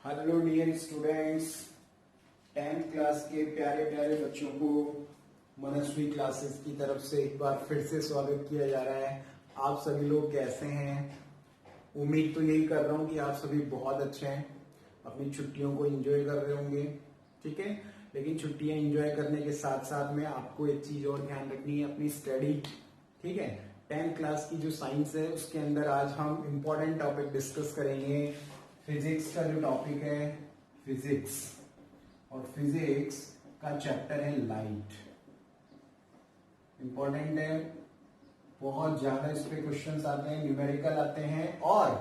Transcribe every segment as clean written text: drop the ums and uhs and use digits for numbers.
Hello dear students, 10th class के प्यारे प्यारे बच्चों को मनस्वी क्लासेस की तरफ से एक बार फिर से स्वागत किया जा रहा है। आप सभी लोग कैसे हैं? उम्मीद तो यही कर रहा हूं कि आप सभी बहुत अच्छे हैं, अपनी छुट्टियों को एंजॉय कर रहे होंगे। ठीक है, लेकिन छुट्टियां एंजॉय करने के साथ साथ में आपको एक चीज और ध्यान रखनी है, अपनी स्टडी। ठीक है, 10th क्लास की जो साइंस है उसके अंदर आज हम इंपॉर्टेंट टॉपिक डिस्कस करेंगे। फिजिक्स का जो टॉपिक है फिजिक्स, और फिजिक्स का चैप्टर है लाइट। इंपॉर्टेंट है, बहुत ज्यादा इस पे क्वेश्चंस आते हैं, न्यूमेरिकल आते हैं और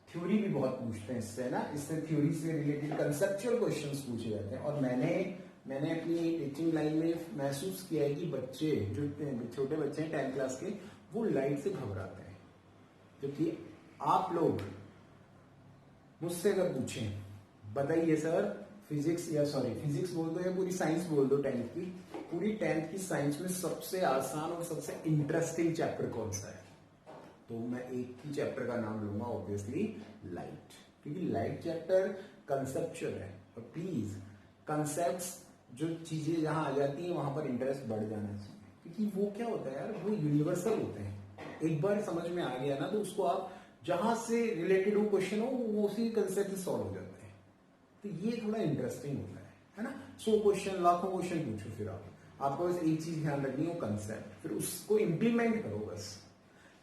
थ्योरी भी बहुत पूछते हैं इससे ना। इससे थ्योरी से रिलेटेड कंसेप्चुअल क्वेश्चंस पूछे जाते हैं। और मैंने अपनी टीचिंग लाइन में महसूस किया है कि बच्चे जो छोटे बच्चे हैं 10th क्लास के, वो लाइट से घबराते हैं। क्योंकि आप लोग मुझसे अगर पूछें, बताइए सर फिजिक्स बोल दो या पूरी साइंस बोल दो, 10th की साइंस में सबसे आसान और सबसे इंटरेस्टिंग चैप्टर कौन सा है? तो मैं एक ही चैप्टर का नाम लूंगा, ऑब्वियसली लाइट। क्योंकि लाइट चैप्टर कंसेप्चुअल है, और प्लीज कंसेप्ट्स जो चीजें जहां आ जाती हैं वहां पर इंटरेस्ट बढ़ जाना चाहिए। क्योंकि वो क्या होता है यार, वो यूनिवर्सल होते हैं। एक बार समझ में आ गया ना, तो उसको आप जहां से रिलेटेड वो क्वेश्चन हो वो उसी कंसेप्ट से सॉल्व हो जाता है। तो ये थोड़ा इंटरेस्टिंग होता है ना। 100 क्वेश्चन, लाखों क्वेश्चन पूछो, फिर आपको बस एक चीज ध्यान रखनी हो, कंसेप्ट, फिर उसको इंप्लीमेंट करो बस।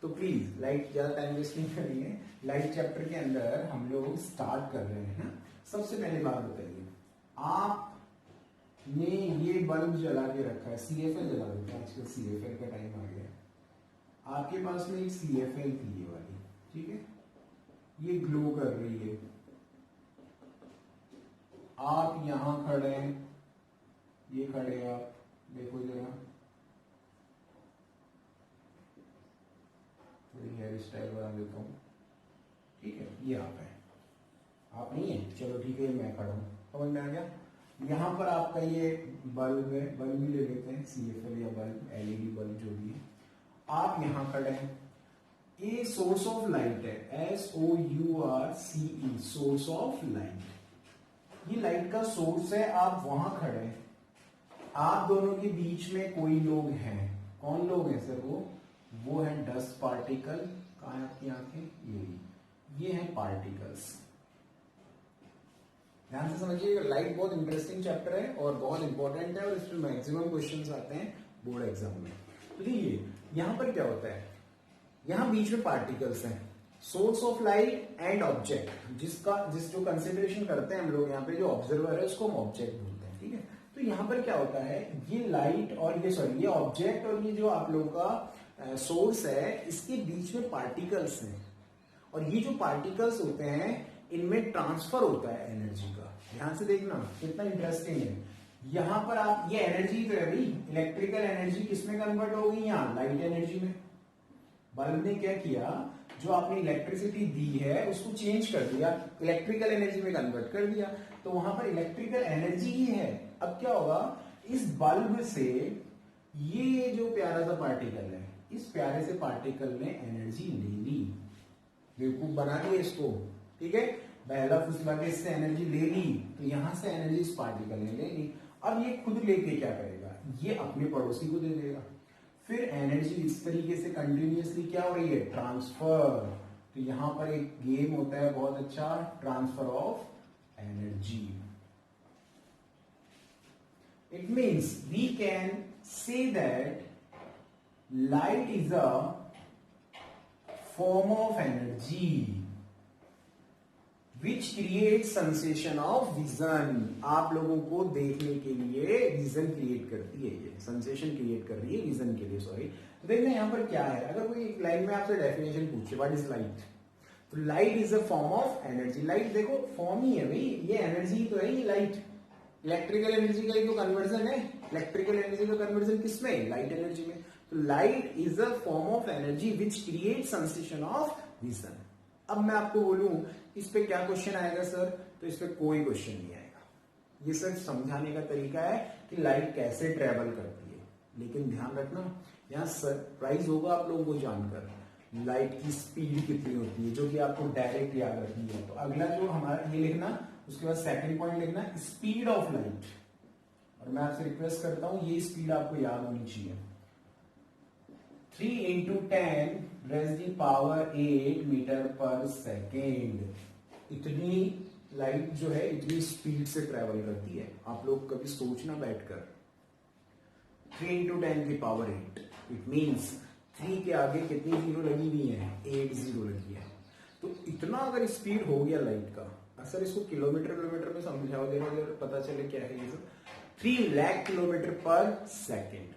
तो प्लीज लाइट ज्यादा टाइम वेस्ट नहीं करनी है। लाइट चैप्टर के अंदर हम लोग स्टार्ट कर रहे हैं ना। सबसे पहले बात बताइए, आपने ये बल्ब जला के रखा है, CFL जला देते हैं आजकल, CFL का टाइम आ गया है। आपके पास में एक CFL थी ये वाली, ठीक है, ये ग्लो कर रही है। आप यहां खड़े हैं, ये खड़े हैं, आप देखो जरा, थोड़ी हेयर स्टाइल बना देता हूं। ठीक है, ये आप है, आप नहीं है, चलो ठीक है, मैं खड़ा हूं, समझ में आ गया। यहां पर आपका ये बल्ब है, बल्ब ही ले लेते हैं, CFL या बल्ब, LED बल्ब जो भी है। आप यहां खड़े हैं, ये सोर्स ऑफ लाइट है, SOURCE, सोर्स ऑफ लाइट। ये लाइट का सोर्स है, आप वहां खड़े हैं। आप दोनों के बीच में कोई लोग हैं। कौन लोग हैं सर? वो है डस्ट पार्टिकल। कहां है आपकी आंखें? ये है पार्टिकल्स। ध्यान से समझिएगा, लाइट बहुत इंटरेस्टिंग चैप्टर है और बहुत इंपॉर्टेंट है, और इसमें मैक्सिमम क्वेश्चंस आते हैं बोर्ड एग्जाम में। तो देखिए यहां पर क्या होता है, यहां बीच में पार्टिकल्स हैं, source of light and object, जो कंसिडरेशन करते हैं हम लोग यहाँ पे, जो ऑब्जर्वर है उसको हम ऑब्जेक्ट बोलते हैं। ठीक है, तो यहां पर क्या होता है, ये लाइट और ये ऑब्जेक्ट और ये जो आप लोगों का सोर्स है, इसके बीच में पार्टिकल्स हैं। और ये जो पार्टिकल्स होते हैं, इनमें ट्रांसफर होता है एनर्जी का। ध्यान से देखना कितना इंटरेस्टिंग है। यहां पर आप, ये एनर्जी तो है भाई, इलेक्ट्रिकल एनर्जी किसमें कन्वर्ट होगी? यहां लाइट एनर्जी में। बल्ब ने क्या किया, जो आपने इलेक्ट्रिसिटी दी है उसको चेंज कर दिया, इलेक्ट्रिकल एनर्जी में कन्वर्ट कर दिया। तो वहां पर इलेक्ट्रिकल एनर्जी ही है। अब क्या होगा, इस बल्ब से ये जो प्यारा सा पार्टिकल है, इस प्यारे से पार्टिकल ने एनर्जी ले ली, बेवकूफ बना दिया इसको। ठीक है, पहला फुसला के इससे एनर्जी ले ली, तो यहां से एनर्जी इस पार्टिकल ने ले ली। अब ये खुद लेके क्या करेगा, ये अपने पड़ोसी को दे देगा। फिर एनर्जी इस तरीके से कंटिन्यूअसली क्या हो रही है, ट्रांसफर। तो यहां पर एक गेम होता है बहुत अच्छा, transfer of energy. It means we can say that light is a form of energy which create sensation of vision. आप लोगों को देखने के लिए विजन क्रिएट करती है, ये सेंसेशन क्रिएट कर रही है विजन के लिए, सॉरी। तो देखना यहां पर क्या है, अगर कोई एक लाइन में आपसे डेफिनेशन पूछे व्हाट इज लाइट, तो light is a form of energy. Light देखो फॉर्म ही है भाई, ये एनर्जी तो है, ये लाइट इलेक्ट्रिकल एनर्जी का ही तो कन्वर्जन है। इलेक्ट्रिकल एनर्जी का कन्वर्जन किसमें? लाइट एनर्जी में। तो light is a form of energy which create sensation of vision. अब मैं आपको बोलूं इस पे क्या क्वेश्चन आएगा सर, तो इस पे कोई क्वेश्चन नहीं आएगा। ये सिर्फ समझाने का तरीका है कि लाइट कैसे ट्रेवल करती है। लेकिन ध्यान रखना, यहां सरप्राइज होगा आप लोगों को जानकर, लाइट की स्पीड कितनी होती है, जो कि आपको डायरेक्ट याद रखनी है। तो अगला जो हमारा ये लिखना, उसके बाद सेकंड पॉइंट लिखना स्पीड ऑफ लाइट। और मैं आपसे रिक्वेस्ट करता हूं ये स्पीड आपको याद होनी चाहिए। 3 into 10 raise the power 8 metre per second, इतनी लाइट जो है इतनी स्पीड से ट्रेवल करती है। आप लोग कभी सोचना बैठकर, 3 इंटू 10 की पावर 8, इट मीन्स 3 के आगे कितनी जीरो लगी हुई है, 8 जीरो लगी है। तो इतना अगर स्पीड हो गया लाइट का, अक्सर इसको किलोमीटर में समझाओ देना, पता चले क्या है ये। 3 लाख किलोमीटर पर सेकेंड,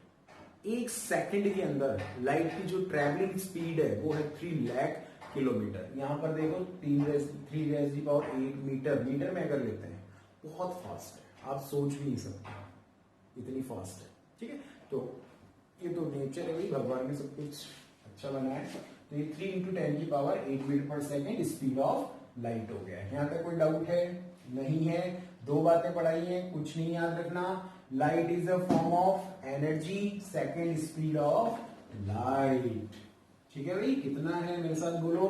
एक सेकंड के अंदर लाइट की जो ट्रेवलिंग स्पीड है वो है 3 लाख किलोमीटर। यहां पर देखो 3 raise the power 8 metre, metre में अगर लेते हैं बहुत फास्ट है, आप सोच भी नहीं सकते इतनी फास्ट है। ठीक है, तो ये तो नेचर है भाई, भगवान ने सब कुछ अच्छा बनाया है। तो ये 3 इंटू 10 की power 8 metre per second speed of light हो गया है। यहां तक कोई डाउट है? नहीं है। 2 बातें पढ़ाई हैं, कुछ नहीं याद रखना। Light is a form of energy, second speed of light. ठीक है भाई, कितना है मेरे साथ बोलो,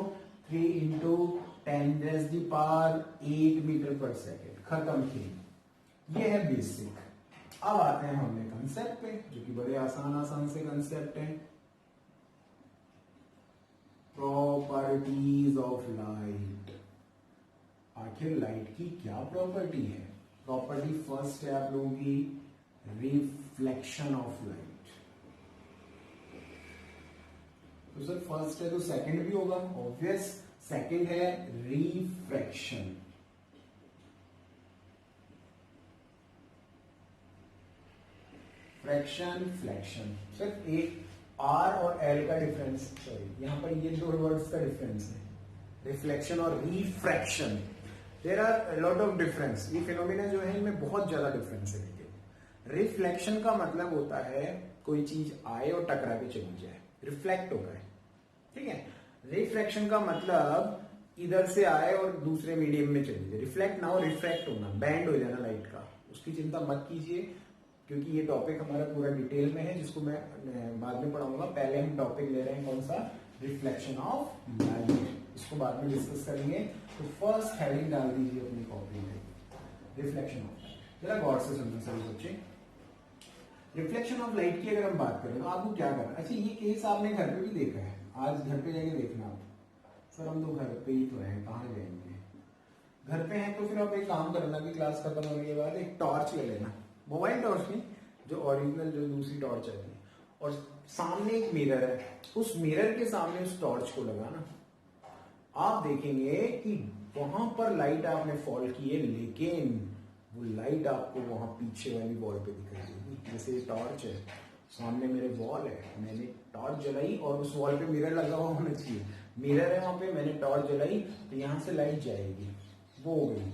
3 into 10 raise the power 8 metre per second. खत्म थी। ये है बेसिक। अब आते हैं हमने कंसेप्ट पे, जो कि बड़े आसान से कंसेप्ट हैं। Properties of light. आखिर लाइट की क्या प्रॉपर्टी है? प्रॉपर्टी फर्स्ट है आप लोगों की रिफ्लेक्शन ऑफ लाइट। तो सर फर्स्ट है तो सेकंड भी होगा, ऑब्वियस। सेकंड है रिफ्रैक्शन। फ्रैक्शन, फ्लैक्शन, सिर्फ एक आर और एल का डिफरेंस, सॉरी यहां पर ये 2 वर्ड्स का डिफरेंस है, रिफ्लेक्शन और refraction. There are lot of difference. ये फिनोमिना जो है इनमें बहुत ज्यादा डिफरेंस है। लेकिन रिफ्लेक्शन का मतलब होता है कोई चीज आए और टकरा के चली जाए, रिफ्लेक्ट हो रहा है। ठीक है, रिफ्रैक्शन का मतलब इधर से आए और दूसरे मीडियम में चली जाए। रिफ्लेक्ट ना हो, रिफ्रैक्ट होना, बैंड हो जाना लाइट का, उसकी चिंता मत कीजिए, क्योंकि ये टॉपिक हमारा पूरा डिटेल में है, जिसको मैं बाद में पढ़ाऊंगा। पहले हम टॉपिक ले रहे हैं कौन सा, रिफ्लेक्शन ऑफ लाइट, इसको बाद में डिस्कस करेंगे। तो फर्स्ट हेडिंग डाल दीजिए अपनी कॉपी में, रिफ्लेक्शन ऑफ लाइट। जरा गौर से सुनना सभी बच्चे। रिफ्लेक्शन ऑफ लाइट की अगर हम बात करें तो आपको क्या करना, अच्छा ये केस आपने घर पे भी देखा है, आज घर पे जाके देखना आप। सर हम तो घर पे ही तो हैं, कहाँ जाएंगे? घर पे हैं तो फिर आप एक काम करना कि क्लास खत्म होने के बाद एक टॉर्च ले लेना, मोबाइल टॉर्च नहीं, जो ओरिजिनल जो दूसरी टॉर्च आती है, और सामने एक मिरर है, उस मिरर के सामने उस टॉर्च को लगाना। आप देखेंगे कि वहां पर लाइट आपने फॉल की है, लेकिन वो लाइट आपको वहां पीछे वाली वॉल पे दिखाई देगी। जैसे टॉर्च है, सामने मेरे वॉल है, मैंने टॉर्च जलाई और उस वॉल पे मिरर लगा हुआ होना चाहिए, मिरर है वहां पे, मैंने टॉर्च जलाई तो यहां से लाइट जाएगी, वो हो गई,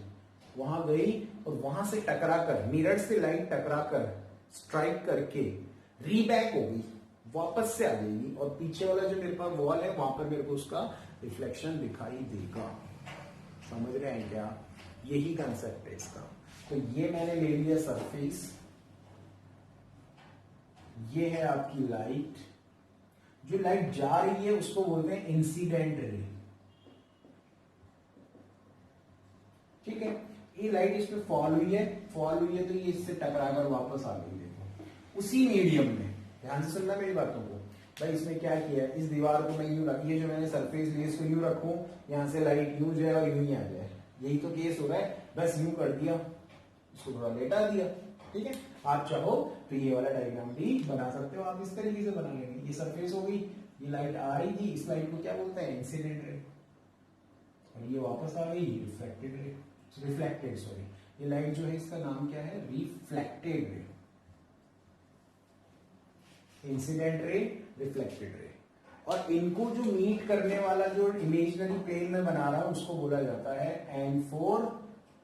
वहां गई और वहां से टकरा कर, मिरर से लाइट टकरा कर स्ट्राइक करके रीबैक होगी, वापस से आ जाएगी, और पीछे वाला जो मेरे पास वॉल है वहां पर मेरे को उसका रिफ्लेक्शन दिखाई देगा। समझ रहे हैं क्या? यही कंसेप्ट है इसका। तो ये मैंने ले लिया सरफेस, ये है आपकी लाइट, जो लाइट जा रही है उसको बोलते हैं इंसिडेंट रे। ठीक है, ये लाइट इस पे फॉल हुई है तो ये इससे टकराकर वापस आ गई, देखो उसी मीडियम में। ध्यान से सुनना मेरी बातों को भाई। इसमें क्या किया है, इस दीवार को मैं यूं रख, ये जो मैंने सरफेस ली इसको यूं रखूं, यहां से लाइट यूं जाए और यूं ही आ जाए, यही तो केस हो रहा है। बस यूं कर दिया, इसको थोड़ा लेटा दिया। ठीक है, आप चाहो तो ये वाला डायग्राम भी बना सकते हो, आप इस तरीके से बना लेंगे। ये सरफेस हो गई, ये लाइट आ रही थी, इस लाइट को क्या बोलते हैं, इंसिडेंट रे, और ये वापस आ गई रिफ्लेक्टेड रे, रिफ्लेक्टेड सॉरी, ये लाइट जो है इसका नाम क्या है, reflected ray. Incident ray, reflected रे, और इनको जो मीट करने वाला जो इमेजिनरी प्लेन में बना रहा हूं उसको बोला जाता है एन फॉर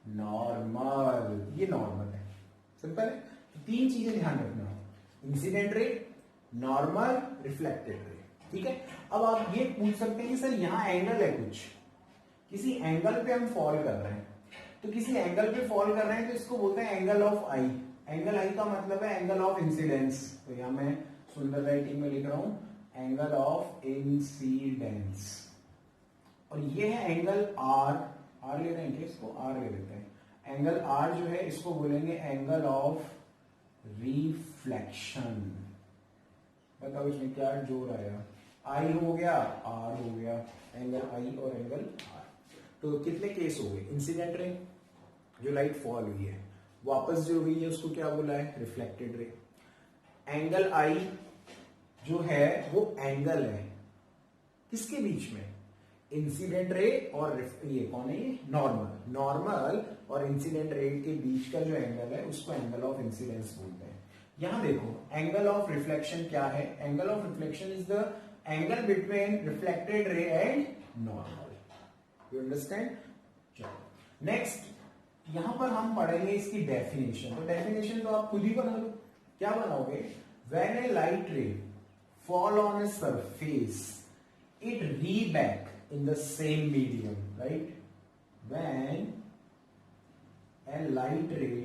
नॉर्मल। ये नॉर्मल है, सिंपल है। तो 3 चीजें ध्यान रखना, इंसिडेंट रे, नॉर्मल, रिफ्लेक्टेड रे। ठीक है, अब आप ये पूछ सकते हैं कि सर यहां एंगल है, कुछ किसी एंगल पे हम फॉल कर रहे हैं, तो किसी एंगल पे फॉल कर रहे हैं तो इसको बोलते हैं एंगल ऑफ आई। एंगल आई का मतलब है एंगल ऑफ इंसिडेंस। तो यहां मैं सुंदर राइटिंग में लिख रहा हूं एंगल ऑफ इंसिडेंस, और ये है एंगल आर, आर ले रहे हैं क्या, इसको आर ले लेते हैं। एंगल आर जो है इसको बोलेंगे एंगल ऑफ रिफ्लेक्शन। बताओ इसमें क्या जोड़ आया, आई हो गया आर हो गया, एंगल आई और एंगल आर। तो कितने केस हो गए, इंसिडेंट रे जो लाइट फॉल हुई है वापस जो हुई है उसको क्या बोला है, रिफ्लेक्टेड रे। एंगल आई जो है वो एंगल है किसके बीच में, इंसिडेंट रे और ये कौन है, ये नॉर्मल, नॉर्मल और इंसिडेंट रे के बीच का जो एंगल है उसको एंगल ऑफ इंसिडेंस बोलते हैं। यहां देखो एंगल ऑफ रिफ्लेक्शन क्या है, angle of reflection is the angle between reflected ray and normal, you understand. चलो नेक्स्ट, यहां पर हम पढ़ेंगे इसकी डेफिनेशन। तो डेफिनेशन तो आप खुद ही बना लो, क्या बनाओगे, व्हेन ए लाइट रे fall on a surface it री back in the same medium, right? When a light ray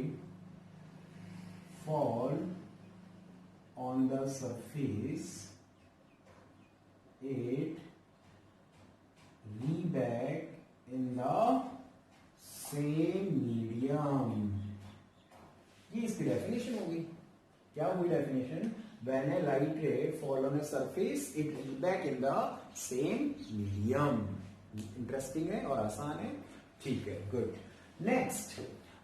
fall on the surface, it re back in the same medium. ये इसकी डेफिनेशन होगी। क्या हुई definition, when a light ray fall on a surface it re back in the same medium। Interesting है और आसान है, ठीक है, गुड। नेक्स्ट,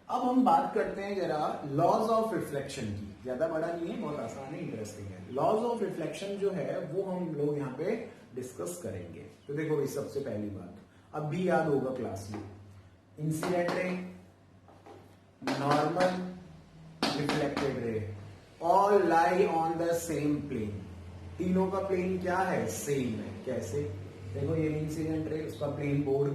अब हम बात करते हैं जरा लॉज ऑफ रिफ्लेक्शन की। ज्यादा बड़ा नहीं है, बहुत आसान है, इंटरेस्टिंग है। लॉज ऑफ रिफ्लेक्शन जो है वो हम लोग यहाँ पे डिस्कस करेंगे। तो देखो भाई, सबसे पहली बात अब भी याद होगा क्लास में, incident ray, normal, reflected ray, all lie on the same plane. तीनों का प्लेन क्या है, सेम है। कैसे, देखो ये इंसिडेंट रे उसका प्लेन बोर्ड,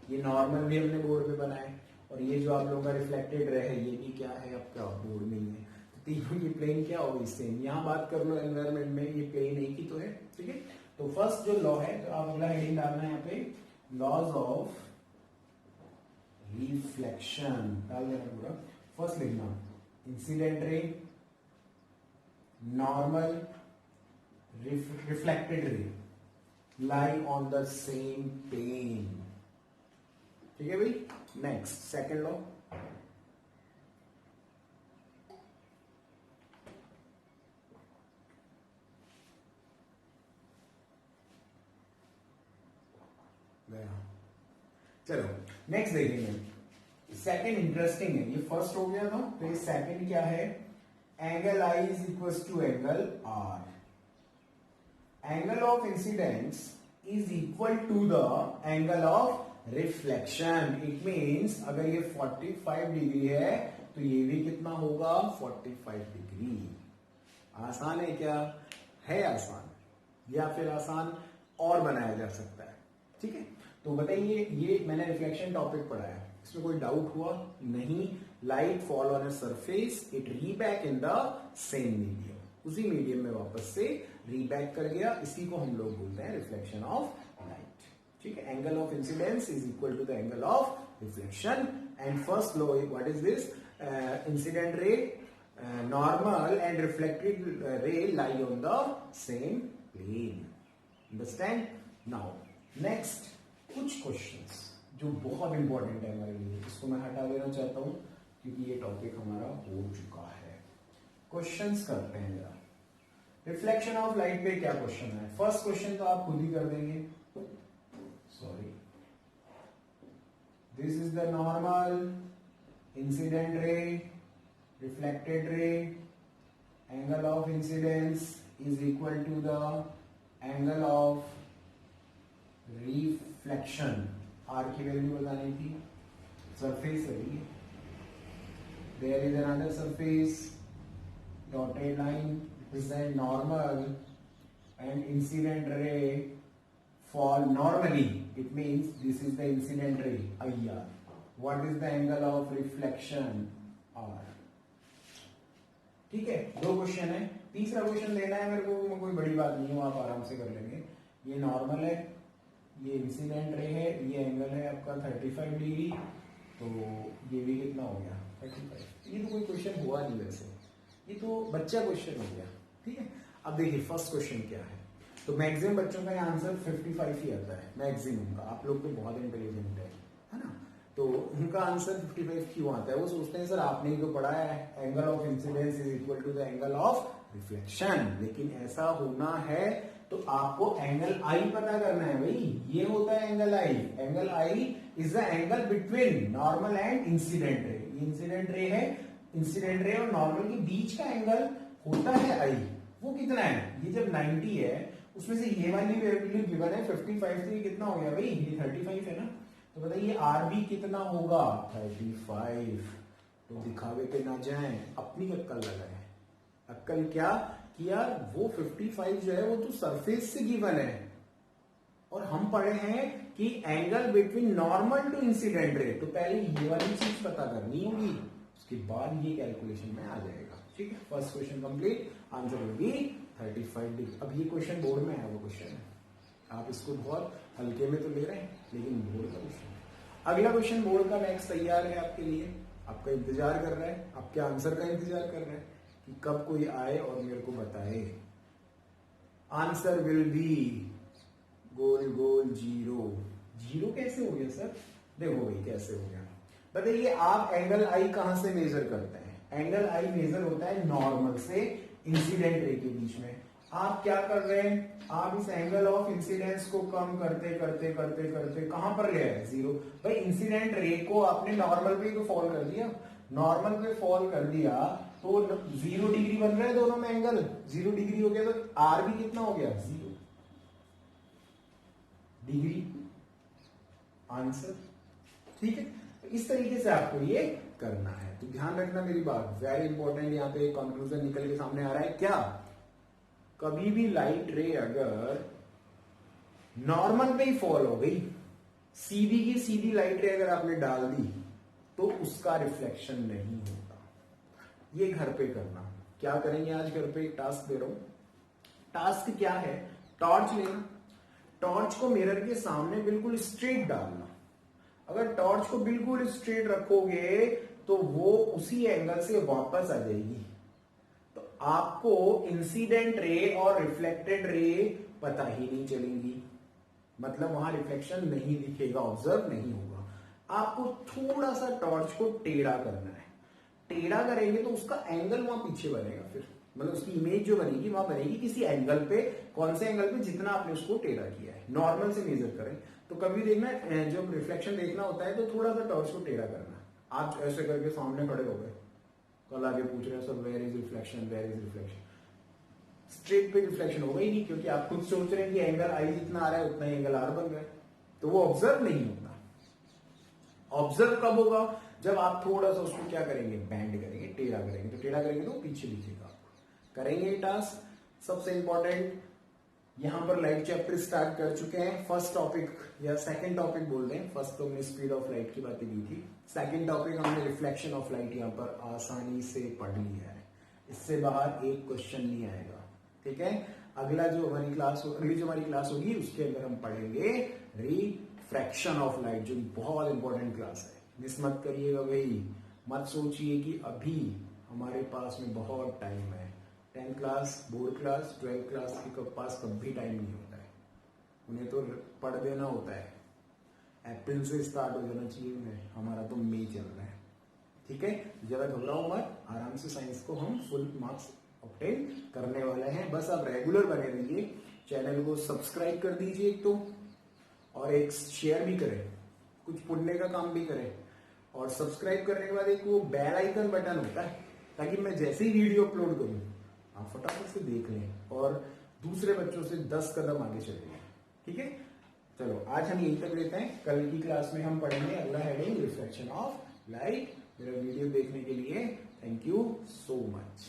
ये नॉर्मल भी हमने बोर्ड पे बनाए, और ये जो आप लोगों का रिफ्लेक्टेड रे है ये भी क्या है आपका बोर्ड में ही है। तो तीनों की प्लेन क्या होगी, सेम। यहां बात कर लो एनवायरमेंट में, ये प्लेन एक ही तो है, ठीक है। तो फर्स्ट जो लॉ है, तो आप अगला हेडिंग डालना है यहाँ पे, लॉज ऑफ रिफ्लेक्शन डाल देना पूरा। फर्स्ट लिखना इंसिडेंट रे, नॉर्मल, रिफ्लेक्टेड रे lie on the same plane, ठीक है भाई। नेक्स्ट, सेकंड लॉ, गया। चलो नेक्स्ट देखेंगे, सेकंड इंटरेस्टिंग है। ये फर्स्ट हो गया था, तो ये सेकंड क्या है, angle i is equal to angle r. Angle of incidence is equal to the angle of reflection. It means अगर ये 45 डिग्री है तो ये भी कितना होगा, 45 डिग्री। आसान है क्या, है आसान, या फिर आसान और बनाया जा सकता है, ठीक है। तो बताइए, ये मैंने रिफ्लेक्शन टॉपिक पढ़ाया, इसमें कोई डाउट हुआ नहीं। Light fall on a surface, it री back in the same medium, उसी मीडियम में वापस से रीबैक कर गया, इसी को हम लोग बोलते हैं रिफ्लेक्शन ऑफ लाइट, ठीक है। Angle of incidence is equal to the angle of reflection. And first law, what is this, incident ray, normal and reflected ray lie on the same plane, understand. Now next, कुछ questions जो बहुत important है हमारे लिए, इसको मैं हटा देना चाहता हूं क्योंकि ये टॉपिक हमारा हो चुका है। क्वेश्चंस करते हैं जरा, रिफ्लेक्शन ऑफ लाइट पे क्या क्वेश्चन है। फर्स्ट क्वेश्चन तो आप खुद ही कर देंगे, sorry, this is the normal, incident ray, reflected ray, angle of incidence is equal to the angle of reflection. R की वैल्यू बतानी थी, सरफेस है, there is another surface, dotted line represent normal, and incident ray fall normally, it means this is the incident ray IR. What is the angle of reflection R? ठीक है, दो question है। तीसरा question लेना है मेरे को, कोई बड़ी बात नहीं है, आप आराम से कर लेंगे। ये नॉर्मल है, ये इंसिडेंट रे है, ये एंगल है आपका 35 डिग्री, तो ये भी कितना हो गया 35। ये तो कोई क्वेश्चन हुआ नहीं वैसे, ये तो बच्चा क्वेश्चन हो गया, ठीक है। अब देखिए फर्स्ट क्वेश्चन क्या है, तो मैक्सिमम बच्चों का आंसर 55 ही आता है मैक्सिमम का। आप लोग तो बहुत इंटेलिजेंट है ना, तो उनका आंसर 55 क्यों आता है? वो सोचते हैं सर आपने जो पढ़ा है angle of incidence is equal to the angle of reflection, लेकिन ऐसा होना है तो आपको एंगल आई पता करना है भाई। ये होता है angle I. Angle i is the angle between normal and incident ray. Incident ray है, इंसिडेंट रे और नॉर्मल के बीच का एंगल होता है आई। वो कितना है? ये जब 90 है उसमें से ये वाली वैल्यू गिवन है 55, तो ये कितना हो गया भाई? ये 35 है ना, तो बताइए आर बी कितना होगा? 35। तो दिखावे पे ना जाएं, अपनी अक्कल लगाएं। अक्कल क्या कि यार वो 55 जो है वो तो सरफेस से गिवन है, और हम पढ़े हैं कि angle between normal to incident ray, तो पहले ये वाली चीज पता करनी होगी, उसके बाद ये कैलकुलेशन में आ जाएगा। ठीक है, first question complete, answer will be 35 degree. अब ये क्वेश्चन बोर्ड में है, वो क्वेश्चन है, आप इसको बहुत हल्के में तो ले रहे हैं, लेकिन बोर्ड का क्वेश्चन है। अगला क्वेश्चन बोर्ड का नेक्स्ट तैयार है आपके लिए, आपका इंतजार कर रहा है, आपके आंसर का इंतजार कर रहा है कि कब कोई आए और मेरे को बताए। Answer will be goal goal zero. Zero कैसे हो गया सर? देखो भाई कैसे हो गया, बताइए आप एंगल आई कहां से मेजर करते हैं? एंगल आई मेजर होता है नॉर्मल से इंसिडेंट रे के बीच में। आप क्या कर रहे हैं? आप इस एंगल ऑफ इंसिडेंस को कम करते करते करते करते कहां पर ले आए? जीरो। भाई इंसिडेंट रे को आपने नॉर्मल पे तो फॉल कर दिया, नॉर्मल पे फॉल कर दिया तो 0 डिग्री बन रहा है दोनों में एंगल। 0 डिग्री हो गया तो आर भी कितना हो गया? 0 डिग्री। आंसर ठीक है, तो इस तरीके से आपको ये करना है। तो ध्यान रखना मेरी बात, वेरी इंपॉर्टेंट। यहाँ पे कंक्लूजन निकल के सामने आ रहा है क्या? कभी भी लाइट रे अगर नॉर्मल पे ही फॉल हो गई, सीधी की सीधी लाइट रे अगर आपने डाल दी, तो उसका रिफ्लेक्शन नहीं होता। ये घर पे करना। क्या करेंगे आज घर पे? टास्क दे रहा हूं। टास्क क्या है? टॉर्च लेना, टॉर्च को मिरर के सामने बिल्कुल स्ट्रेट डालना। अगर टॉर्च को बिल्कुल स्ट्रेट रखोगे तो वो उसी एंगल से वापस आ जाएगी, तो आपको इंसिडेंट रे और रिफ्लेक्टेड रे पता ही नहीं चलेंगी, मतलब वहां रिफ्लेक्शन नहीं दिखेगा, ऑब्जर्व नहीं होगा। आपको थोड़ा सा टॉर्च को टेढ़ा करना है। टेढ़ा करेंगे तो उसका एंगल वहां पीछे बनेगा, फिर मतलब उसकी इमेज जो बनेगी वहां बनेगी किसी एंगल पे। कौन से एंगल पे? जितना आपने उसको टेढ़ा किया है। नॉर्मल से मेजर करें तो कभी देखना, जब रिफ्लेक्शन देखना होता है तो थोड़ा सा टॉर्च को टेढ़ा करना। आप ऐसे करके सामने खड़े हो गए, कल आगे पूछ रहे हैं sir where is reflection, where is reflection, straight पे रिफ्लेक्शन होगा ही नहीं, क्योंकि आप खुद सोच रहे हैं कि एंगल आई जितना आ रहा है उतना ही एंगल आर बन रहा है, तो वो ऑब्जर्व नहीं होता। ऑब्जर्व कब होगा? जब आप थोड़ा सा उसको क्या करेंगे? बैंड करेंगे, टेढ़ा करेंगे, तो टेढ़ा करेंगे तो पीछे दिखेगा आपको। करेंगे ये टास्क। सबसे इंपॉर्टेंट, यहां पर लाइट चैप्टर स्टार्ट कर चुके हैं। फर्स्ट टॉपिक या सेकंड टॉपिक बोल दें, फर्स्ट तो हमने स्पीड ऑफ लाइट की बातें की थी, सेकंड टॉपिक हमने रिफ्लेक्शन ऑफ लाइट यहां पर आसानी से पढ़ लिया है। इससे बाहर एक क्वेश्चन नहीं आएगा, ठीक है। अगला जो हमारी क्लास अगली जो हमारी क्लास होगी उसके अंदर हम पढ़ेंगे रिफ्रैक्शन ऑफ लाइट, जो बहुत इंपॉर्टेंट क्लास है, मिस मत करिएगा भाई। मत सोचिए कि अभी हमारे पास में बहुत टाइम है। 10th class, board class, 12th class के पास कभी टाइम नहीं होता है, उन्हें तो पढ़ देना होता है। अप्रैल से स्टार्ट हो जाना चाहिए उन्हें, हमारा तो मई चल रहा है, ठीक है। ज्यादा घबराओ मत, आराम से साइंस को हम फुल मार्क्स ऑब्टेन करने वाले हैं। बस आप रेगुलर बने रहिए, चैनल को सब्सक्राइब कर दीजिए एक तो, और एक शेयर भी करें, कुछ पुण्य का काम भी करें, और सब्सक्राइब करने के बाद एक वो बेल आइकन बटन होता है, ताकि मैं जैसे ही वीडियो अपलोड करूं आप फटाफट से देख लें और दूसरे बच्चों से 10 कदम आगे चले जाएं, ठीक है। चलो आज हम यहीं तक लेते हैं, कल की क्लास में हम पढ़ेंगे अगला हेडिंग रिफ्लेक्शन ऑफ लाइट। मेरा वीडियो देखने के लिए थैंक यू सो मच।